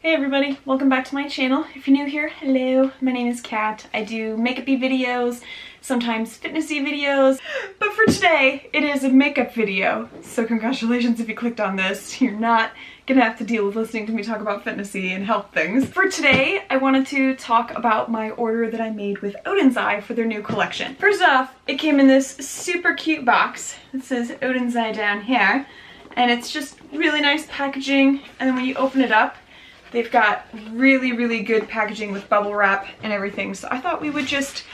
Hey everybody, welcome back to my channel. If you're new here, hello, my name is Kat. I do makeup-y videos, sometimes fitnessy videos, but for today, it is a makeup video. So congratulations if you clicked on this. You're not gonna have to deal with listening to me talk about fitnessy and health things. For today, I wanted to talk about my order that I made with Oden's Eye for their new collection. First off, it came in this super cute box. It says Oden's Eye down here, and it's just really nice packaging, and then when you open it up, they've got really good packaging with bubble wrap and everything. So I thought we would just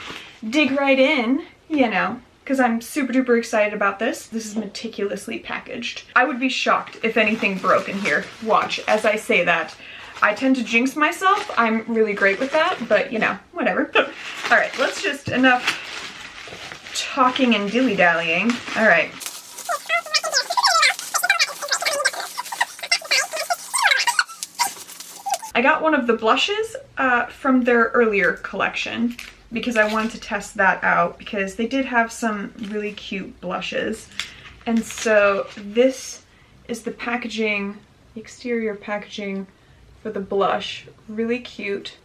dig right in, you know, because I'm super duper excited about this. This is meticulously packaged. I would be shocked if anything broke in here. Watch, as I say that. I tend to jinx myself. I'm really great with that, but you know, whatever. All right, let's just, enough talking and dilly-dallying. All right. I got one of the blushes from their earlier collection because I wanted to test that out because they did have some really cute blushes. And so this is the packaging, the exterior packaging for the blush. Really cute.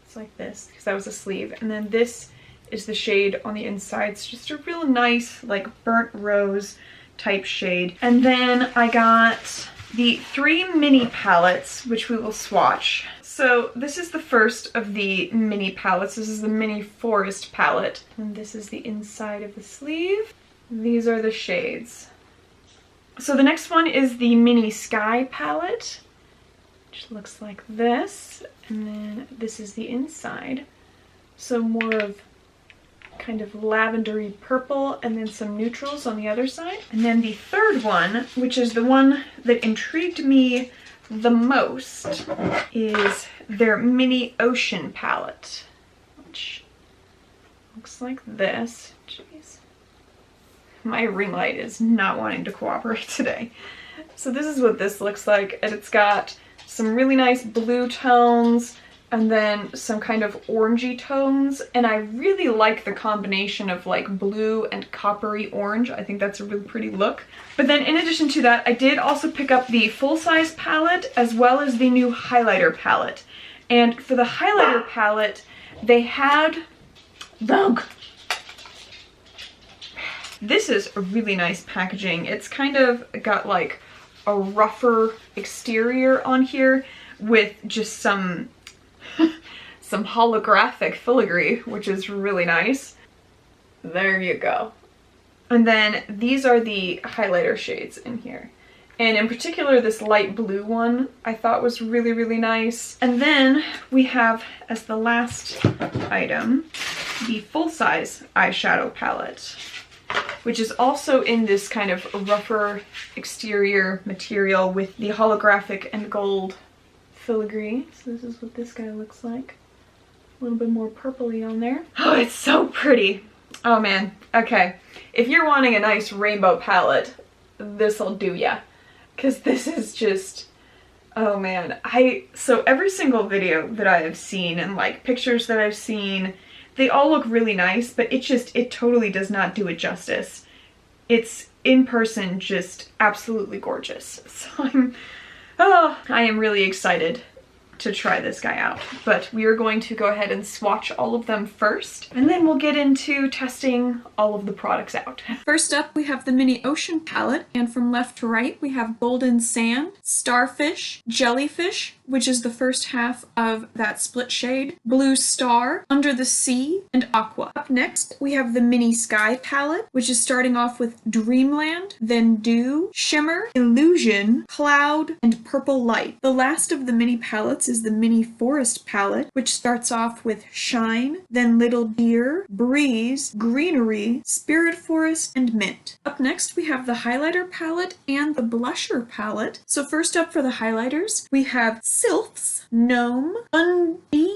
It's like this because that was a sleeve. And then this is the shade on the inside. It's just a real nice like burnt rose type shade. And then I got the 3 mini palettes, which we will swatch. So this is the first of the mini palettes. This is the mini forest palette. And this is the inside of the sleeve. These are the shades. So the next one is the mini sky palette, which looks like this. And then this is the inside. So more of kind of lavendery purple and then some neutrals on the other side. And then the third one, which is the one that intrigued me the most, is their mini ocean palette, which looks like this. Jeez. My ring light is not wanting to cooperate today. So this is what this looks like, and it's got some really nice blue tones and then some kind of orangey tones, and I really like the combination of like blue and coppery orange. I think that's a really pretty look. But then in addition to that, I did also pick up the full-size palette as well as the new highlighter palette. And for the highlighter palette, they had This is a really nice packaging. It's kind of got like a rougher exterior on here with just some holographic filigree, which is really nice. There you go. And then these are the highlighter shades in here. And in particular, this light blue one I thought was really nice. And then we have, as the last item, the full-size eyeshadow palette, which is also in this kind of rougher exterior material with the holographic and gold filigree. So this is what this guy looks like. A little bit more purpley on there. Oh, it's so pretty. Oh man. Okay. If you're wanting a nice rainbow palette, this'll do ya. Because this is just, oh man. So every single video that I have seen and like pictures that I've seen, they all look really nice, but it totally does not do it justice. It's in person just absolutely gorgeous. So I am really excited to try this guy out, but we are going to go ahead and swatch all of them first, and then we'll get into testing all of the products out. First up, we have the mini ocean palette, and from left to right, we have golden sand, starfish, jellyfish, which is the first half of that split shade, blue star, under the sea, and aqua. Up next, we have the mini sky palette, which is starting off with dreamland, then dew, shimmer, illusion, cloud, and purple light. The last of the mini palettes is the mini forest palette, which starts off with shine, then little deer, breeze, greenery, spirit forest, and mint. Up next, we have the highlighter palette and the blusher palette. So first up for the highlighters, we have sylphs, gnome, undine,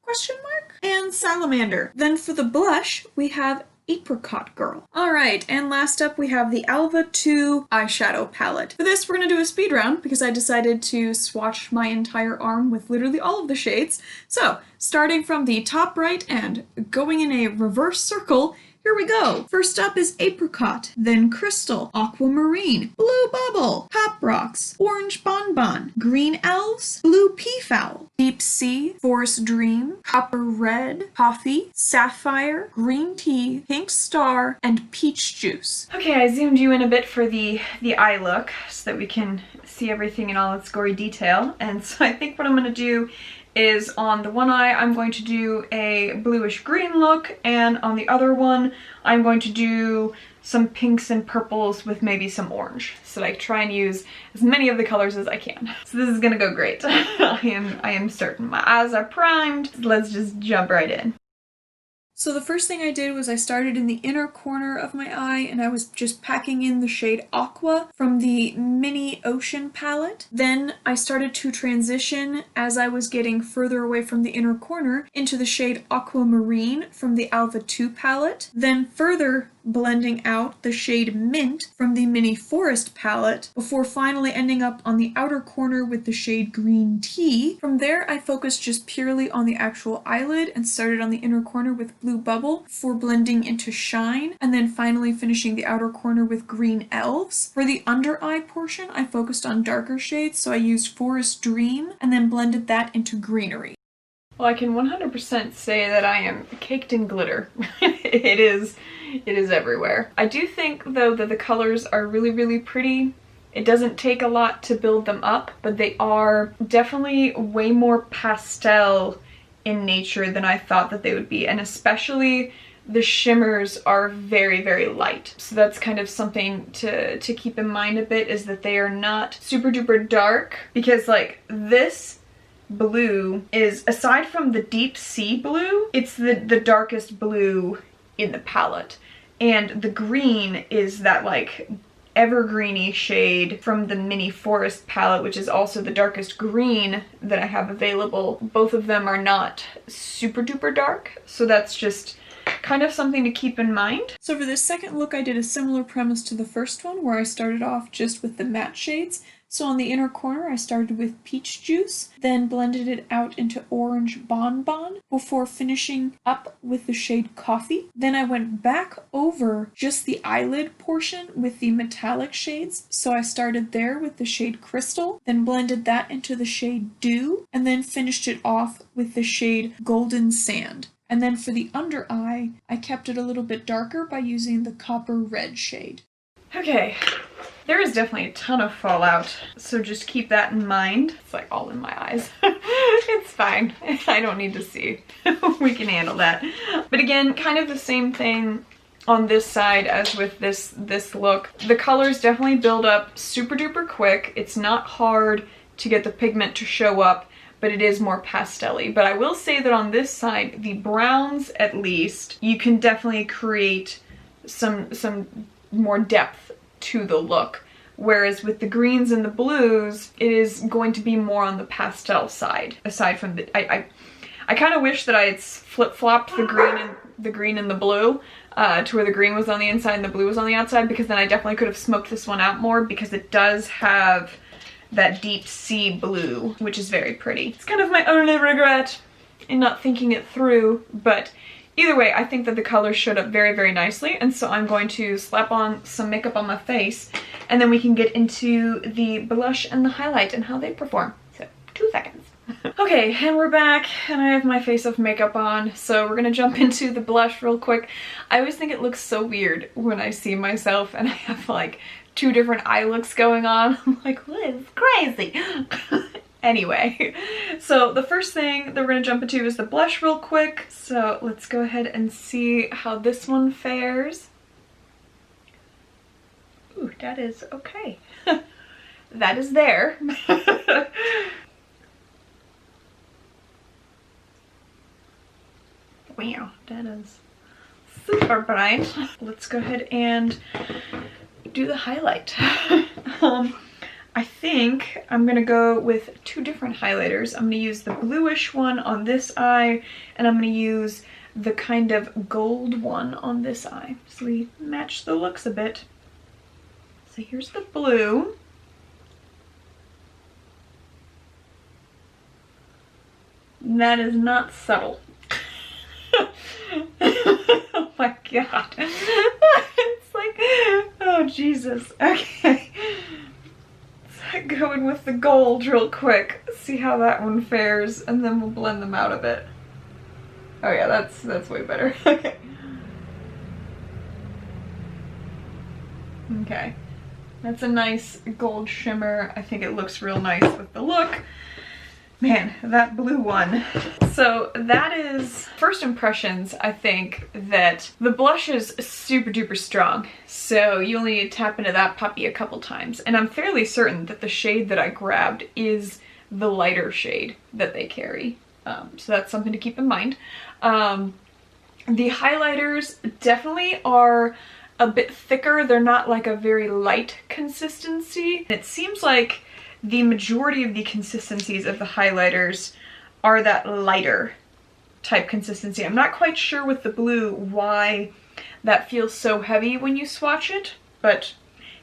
question mark, and salamander. Then for the blush, we have Apricot Girl. Alright, and last up we have the Alva 2 eyeshadow palette. For this, we're gonna do a speed round because I decided to swatch my entire arm with literally all of the shades. So, starting from the top right and going in a reverse circle, here we go. First up is Apricot, then Crystal, Aquamarine, Blue Bubble, Pop Rocks, Orange Bonbon, Green Elves, Blue Peafowl, Deep Sea, Forest Dream, Copper Red, Coffee, Sapphire, Green Tea, Pink Star, and Peach Juice. Okay, I zoomed you in a bit for the eye look so that we can see everything in all its gory detail. And so I think what I'm gonna do is on the one eye, I'm going to do a bluish green look, and on the other one, I'm going to do some pinks and purples with maybe some orange. So I try and use as many of the colors as I can. So this is gonna go great. I am certain. My eyes are primed. Let's just jump right in. So the first thing I did was I started in the inner corner of my eye and I was just packing in the shade Aqua from the Mini Ocean palette. Then I started to transition as I was getting further away from the inner corner into the shade Aquamarine from the Alva 2 palette. Then further blending out the shade Mint from the Mini Forest palette before finally ending up on the outer corner with the shade Green Tea. From there I focused just purely on the actual eyelid and started on the inner corner with Blue Bubble before blending into Shine, and then finally finishing the outer corner with Green Elves. For the under eye portion I focused on darker shades, so I used Forest Dream and then blended that into Greenery. Well, I can 100% say that I am caked in glitter. It is everywhere. I do think though that the colors are really, really pretty. It doesn't take a lot to build them up, but they are definitely way more pastel in nature than I thought that they would be, and especially the shimmers are very, very light. So that's kind of something to keep in mind a bit, is that they are not super duper dark, because like this blue is, aside from the deep sea blue, it's the darkest blue in the palette. And the green is that like evergreeny shade from the Mini Forest palette, which is also the darkest green that I have available. Both of them are not super duper dark, so that's just kind of something to keep in mind. So for this second look I did a similar premise to the first one, where I started off just with the matte shades. So on the inner corner I started with Peach Juice, then blended it out into Orange Bonbon before finishing up with the shade Coffee. Then I went back over just the eyelid portion with the metallic shades, so I started there with the shade Crystal, then blended that into the shade Dew, and then finished it off with the shade Golden Sand. And then for the under eye, I kept it a little bit darker by using the Copper Red shade. Okay, there is definitely a ton of fallout, so just keep that in mind. It's like all in my eyes. It's fine. I don't need to see. We can handle that. But again, kind of the same thing on this side as with this look. The colors definitely build up super duper quick. It's not hard to get the pigment to show up, but it is more pastel-y. But I will say that on this side, the browns at least, you can definitely create some more depth to the look. Whereas with the greens and the blues, it is going to be more on the pastel side. Aside from the, I kind of wish that I had flip-flopped the green and the blue to where the green was on the inside and the blue was on the outside, because then I definitely could have smoked this one out more, because it does have that deep sea blue, which is very pretty. It's kind of my only regret in not thinking it through, but either way, I think that the colors showed up very, very nicely, and so I'm going to slap on some makeup on my face, and then we can get into the blush and the highlight and how they perform. So, 2 seconds. Okay, and we're back, and I have my face of makeup on, so we're gonna jump into the blush real quick. I always think it looks so weird when I see myself and I have like 2 different eye looks going on. I'm like, what is crazy? Anyway, so the first thing that we're going to jump into is the blush real quick. So let's go ahead and see how this one fares. Ooh, that is okay. That is there. Wow, that is super bright. Let's go ahead and do the highlight. I think I'm gonna go with 2 different highlighters. I'm gonna use the bluish one on this eye, and I'm gonna use the kind of gold one on this eye. So we match the looks a bit. So here's the blue. That is not subtle. Oh my god. It's like, oh Jesus. Okay. So go in with the gold real quick. See how that one fares, and then we'll blend them out a bit. Oh yeah, that's way better. Okay. Okay. That's a nice gold shimmer. I think it looks real nice with the look. Man, that blue one. So that is first impressions. I think that the blush is super duper strong. So you only need to tap into that puppy a couple times. And I'm fairly certain that the shade that I grabbed is the lighter shade that they carry. So that's something to keep in mind. The highlighters definitely are a bit thicker. They're not like a very light consistency. It seems like the majority of the consistencies of the highlighters are that lighter type consistency. I'm not quite sure with the blue why that feels so heavy when you swatch it, but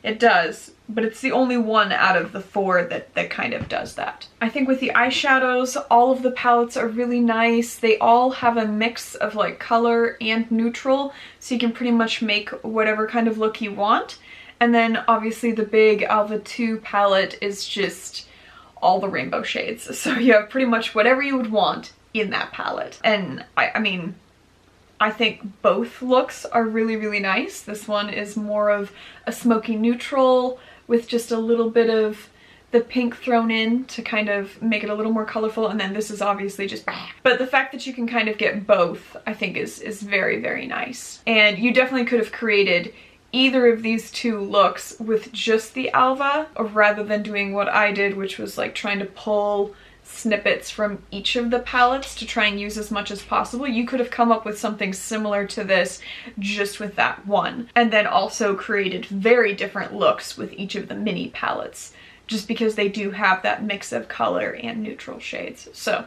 it does. But it's the only one out of the four that kind of does that. I think with the eyeshadows, all of the palettes are really nice. They all have a mix of like color and neutral, so you can pretty much make whatever kind of look you want. And then obviously the big Alva 2 palette is just all the rainbow shades. So you have pretty much whatever you would want in that palette. And I mean, I think both looks are really, really nice. This one is more of a smoky neutral with just a little bit of the pink thrown in to kind of make it a little more colorful, and then this is obviously just but the fact that you can kind of get both I think is very, very nice. And you definitely could have created either of these two looks with just the Alva, or rather than doing what I did, which was like trying to pull snippets from each of the palettes to try and use as much as possible. You could have come up with something similar to this just with that one, and then also created very different looks with each of the mini palettes, just because they do have that mix of color and neutral shades. So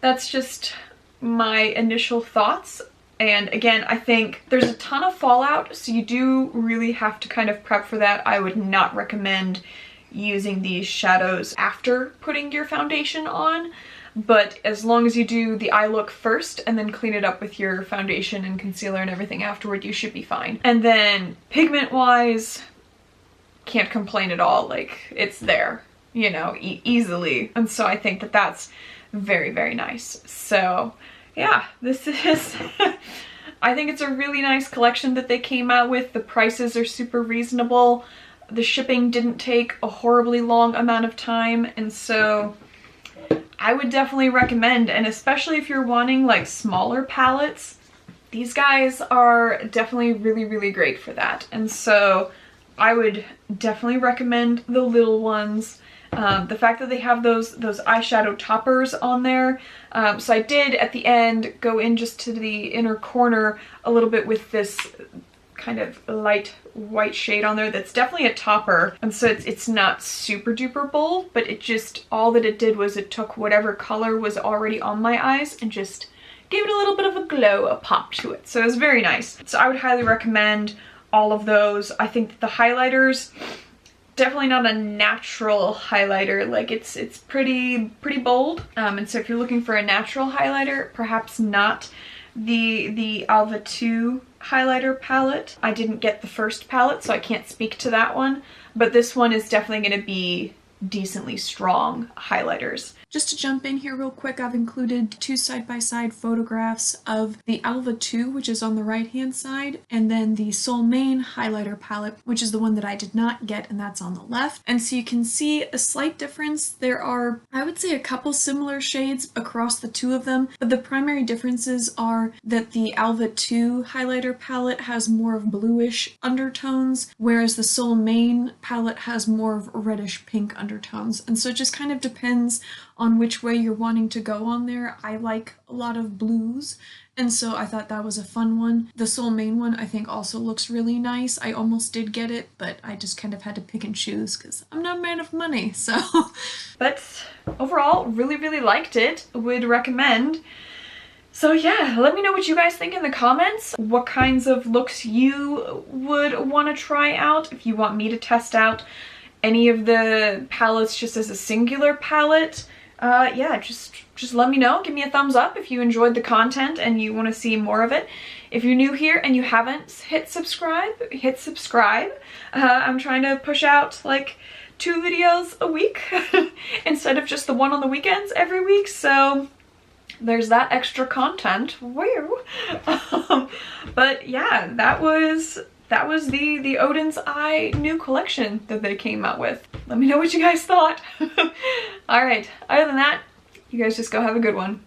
that's just my initial thoughts. And again, I think there's a ton of fallout, so you do really have to kind of prep for that. I would not recommend using these shadows after putting your foundation on, but as long as you do the eye look first and then clean it up with your foundation and concealer and everything afterward, you should be fine. And then pigment wise, can't complain at all. Like, it's there, you know, easily. And so I think that that's very, very nice. So yeah, this is I think it's a really nice collection that they came out with. The prices are super reasonable. The shipping didn't take a horribly long amount of time, and so I would definitely recommend, and especially if you're wanting like smaller palettes, these guys are definitely really, really great for that. And so I would definitely recommend the little ones. The fact that they have those eyeshadow toppers on there. So I did at the end go in just to the inner corner a little bit with this kind of light white shade on there that's definitely a topper, and so it's not super duper bold, but it just, all that it did was it took whatever color was already on my eyes and just gave it a little bit of a glow, a pop to it. So it was very nice. So I would highly recommend all of those. I think that the highlighters, definitely not a natural highlighter. Like, it's pretty bold, and so if you're looking for a natural highlighter, perhaps not the Alva 2 highlighter palette. I didn't get the first palette, so I can't speak to that one, but this one is definitely going to be decently strong highlighters. Just to jump in here real quick, I've included two side-by-side photographs of the Alva 2, which is on the right-hand side, and then the Soul Main highlighter palette, which is the one that I did not get, and that's on the left. And so you can see a slight difference. There are, I would say, a couple similar shades across the two of them, but the primary differences are that the Alva 2 highlighter palette has more of bluish undertones, whereas the Soul Main palette has more of reddish pink undertones. And so it just kind of depends on which way you're wanting to go on there. I like a lot of blues, and so I thought that was a fun one. The Soul Main one I think also looks really nice. I almost did get it, but I just kind of had to pick and choose because I'm not a man of money, so. But overall, really, really liked it. Would recommend. So yeah, let me know what you guys think in the comments. What kinds of looks you would want to try out. If you want me to test out any of the palettes just as a singular palette. Yeah, just let me know. Give me a thumbs up if you enjoyed the content and you want to see more of it. If you're new here and you haven't hit subscribe, hit subscribe. I'm trying to push out like 2 videos a week instead of just the one on the weekends every week. So there's that extra content. Woo! But yeah, that was the Oden's Eye new collection that they came out with. Let me know what you guys thought. All right, other than that, you guys just go have a good one.